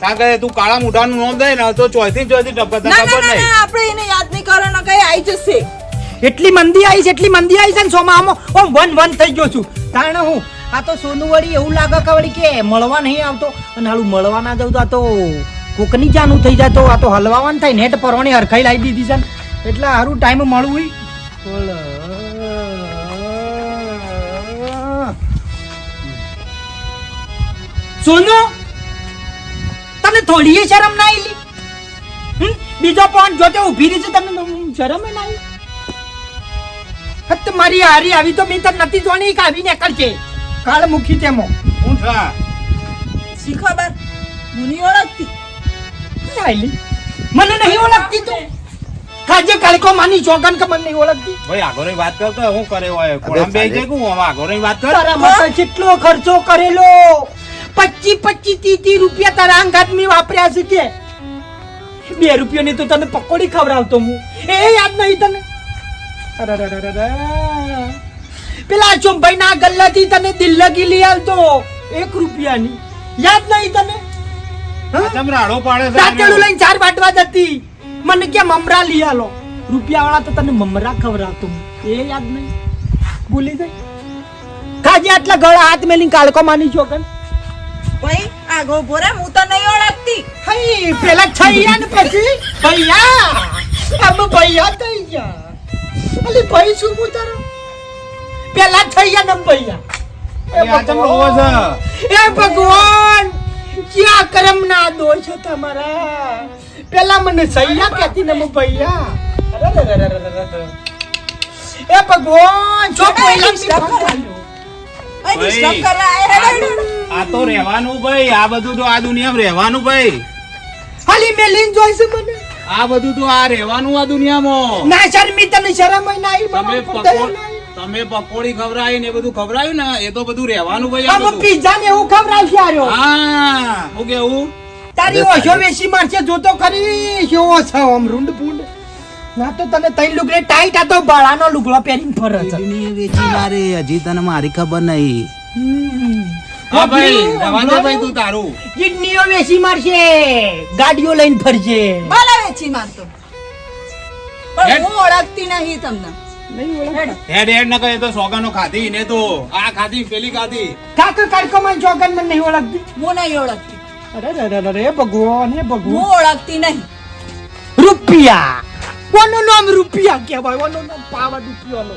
કારણ કે તું કાળા મુઠાનું નામ દે ને તો ચોથી ટપક આપણે એને યાદ નહીં કરો ને કઈ આવી જશે. એટલી મંદી આવી છે ને સોમામાં ઓમ વન થઈ ગયો છું. તાણે હું આ તો સોનું વળી એવું લાગે કે વળી કે મળવા નહીં આવતો અને હાલું મળવા ના જવું તો આ તો કોકની જાનું થઈ જાય તો આ તો હલવાવાનું થાય નેટ પરવાની હરખાઈ લાવી દીધી છે ને એટલે સારું ટાઈમ મળવું સોનું તમને થોડી શરમ ના આવી? બીજો પણ જોતે ઉભી રહી છે તમને શરમ ના આવી? મારી હારી આવી તો મેં તને નથી જોણી કે આવીને કરશે કાળ મૂકી તેમ હું છે શી ખબર મુની ઓળખતી મને નહીં ઓળખતી તું કાજે કાળકો માની ચોગન કે મને નહીં ઓળખતી ભાઈ આગોની વાત કરતો હું કરે હોય કોળમ બે જાય હું આગોની વાત કર તારા માટે કેટલો ખર્ચો કરેલો 25-30 રૂપિયા તારા અંગાત મેં વાપર્યા છે કે 2 રૂપિયાની તો તને પકોડી ખવડાવતો હું એ યાદ નહીં તને પેલા ચોંભાઈ ના ગલ્લાથી તને દિલ્લગી લઈ આવતો 1 રૂપિયાની યાદ નહીં તને રાડો પાડે દાંતેડું લઈને 4 વાટવા જતી મને કે મમરા લઈ આલો રૂપિયા વાળા તો તને મમરા ખવડાવતો એ યાદ નહીં ભૂલી ગઈ કાજે આટલા ગળા હાથ મેલીને કાળકો માની છોકન ભાઈ આગો બોરે હું તો નહીં ઓળખતી. હઈ પેલા છૈયા ને પછી ભૈયા આમ ભૈયા થઈ ગયા અલી ભાઈ શું હું તારો પેલા છૈયા ને ભૈયા એ ભગવાન ક્યાં કરમ ના દોષ તમારા પેલા મને છૈયા કહેતી ને હું ભૈયા એ ભગવાન જો આ તો રહેવાનું ભાઈ આ બધું તો આ દુનિયામાં રહેવાનું ભાઈ હાલી મેલીન જોઈશે મને આ બધું તો આ રહેવાનું આ દુનિયામાં ના શરમી તને શરમ ના આવી તમે પકોડી ખવડાવી ને એ બધું ખવડાવ્યું ને એ તો બધું રહેવાનું ભાઈ આમ પિઝા ને એવું ખવડાવશે આર્યો હા હું કેવું તારી ઓછો વેસી મારશે જોતો કરી કેવો છે આમ રૂંડ પૂંડ ના તો તને તઈ લુગડે ટાઈટ આ તો બાળાનો લુગડો પહેરીને ફરે છે વેચી મારે હજી તને મારી ખબર નહીં હા ભાઈ રવાજો ભાઈ તું તારું કિડનીઓ વેસી મારશે ગાડીઓ લઈને ફરશે ભલે વેચી મારતો પણ હું ઓળખતી નહીં તમને. હેડ હેડ ન કહે તો સોગાનો ખાધી ને તો આ ખાધી પેલી ખાધી કાક કાડકો માં જોગન મને નહીં ઓળખતી હું નહીં ઓળખતી. અરે ભગવાન હે ભગવાન હું ઓળખતી નહીં. રૂપિયા કોનું નામ રૂપિયા કહેવાય કોનું નામ પાવર રૂપિયાનો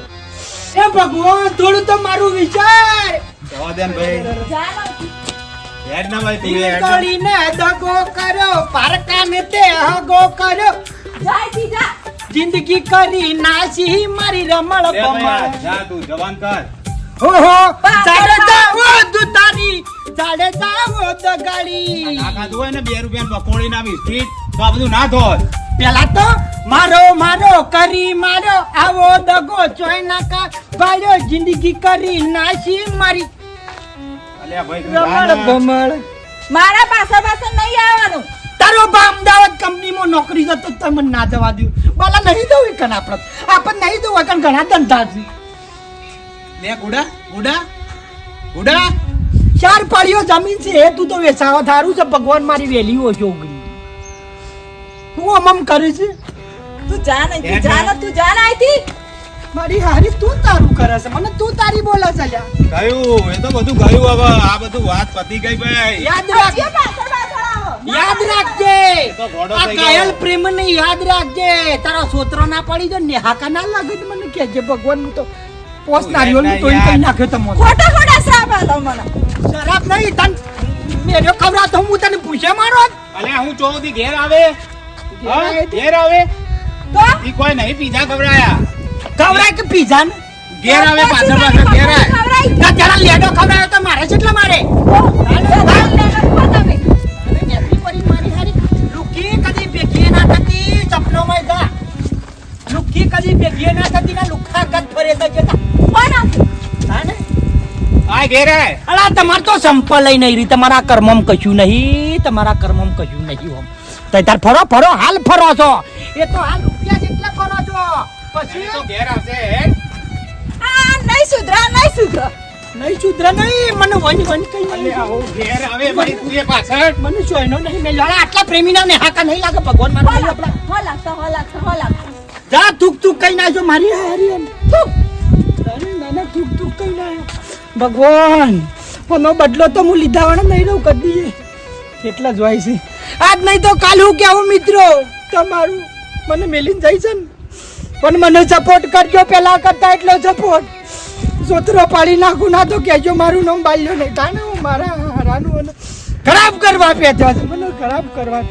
એ ભગવાન થોડું તો મારું વિચાર જવા દે ને ભાઈ હેડ ના ભાઈ તું હેડ કરીને દગો કરો પારકાને તે હગો કરો જિંદગી કરી નાસી મારી રમણ બમણ જા તું જવાન કર ઓહો ચાલે જાવો દુતારી ચાલે જાવો દગાડી આ ખાધું હોય ને 2 રૂપિયા પકોડી ના બિસ્કિટ તો આ બધું ના ધોર પેલા તો મારો કરી મારો આવો દગો ચોય નાકા ભાઈઓ જિંદગી કરી નાસી મારી અલ્યા ભાઈ રમણ બમણ મારા પાછળ નહીં આવવાનું. તારો બા અમદાવાદ કંપનીમાં નોકરી જતો તમને ના જવા દઉં બાલા નહીં દઉં કન આપણે નહીં દઉં કન ઘણા ધંધા છે લે ગુડા ગુડા ગુડા 4 પાડીઓ જમીન છે તું તો વેચાવા થારું છે ભગવાન મારી વેલી ઓછો ઉગરી હું આમ કરે છે તું જા નહીં તું જા અહીંથી. મારી હારી તું તારું કરે છે મને તું તારી બોલે છે લ્યા ગયું એ તો બધું ગયું હવે આ બધું વાત પતી ગઈ ભાઈ યાદ રાખ યાદ રાખજે આ કાયલ પ્રેમ ને યાદ રાખજે તારા સોત્રો ના પડી જો નેહાકા ના લાગે તો મને કહેજે ભગવાન તો પોસ નારિયોલ ની તોઈ કઈ નાખે તમો ખોટા શ્રાપ આલો મને. શરાબ નહીં તન મેરો ખબરા તો હું તને પૂછે મારો અલ્યા હું ચોથી ઘેર આવે હા ઘેર આવે તો ઈ કોઈ નહીં પીઝા ખવડાયા ખવરાય કે પીઝા ને ઘેર આવે પાછળ ઘેર આવે ના જરા લેડો ખવરાયો તો મારે કેટલા મારે લુકી કદી ભેગી ના થતી સપનો માં જા લુકી કદી ભેગી ના થતી ના લુખા ગત ફરે તો જતા કોણ હા ને આ ઘેર આવે અલા તમાર તો સંપલ લઈ નહીં રહી તમારા કર્મમ કશું નહીં તમારા કર્મમ કશું નહીં હોમ તો તાર ફરો હાલ ફરો છો એ તો હાલ રૂપિયા જેટલા ફરો છો પછી તો ઘેર આવશે હેડ આ નહીં સુધરા નહીં સુધરે નહીં મને વન વન કઈ અલે આવો ઘેર આવે ભાઈ તું એ પાછળ મને ચોયનો નહીં મેં જાણે આટલા પ્રેમીના ને હાકા નહીં લાગે ભગવાન મારો નહીં આપણા હો લાગતા જા તુક તુક કઈ નાખજો મારી હારી એમ તારી નાના તુક તુક કઈ નાખ્યો ભગવાન એનો બદલો તો હું લીધા વાળા નહીં રહું કદી એટલા જ હોય છે આજ નહીં તો કાલ હું કેવું મિત્રો તમારું મને મેલીને જાય છે ને પણ મને સપોર્ટ કરજો પેલા કરતા એટલો સપોર્ટ સોતરો પાડી નાખું ના તો કહેજો મારું નામ બાલ્યો નહીં તાને હું મારા હારાનું ખરાબ કરવા પેટ્યા છે મને ખરાબ કરવા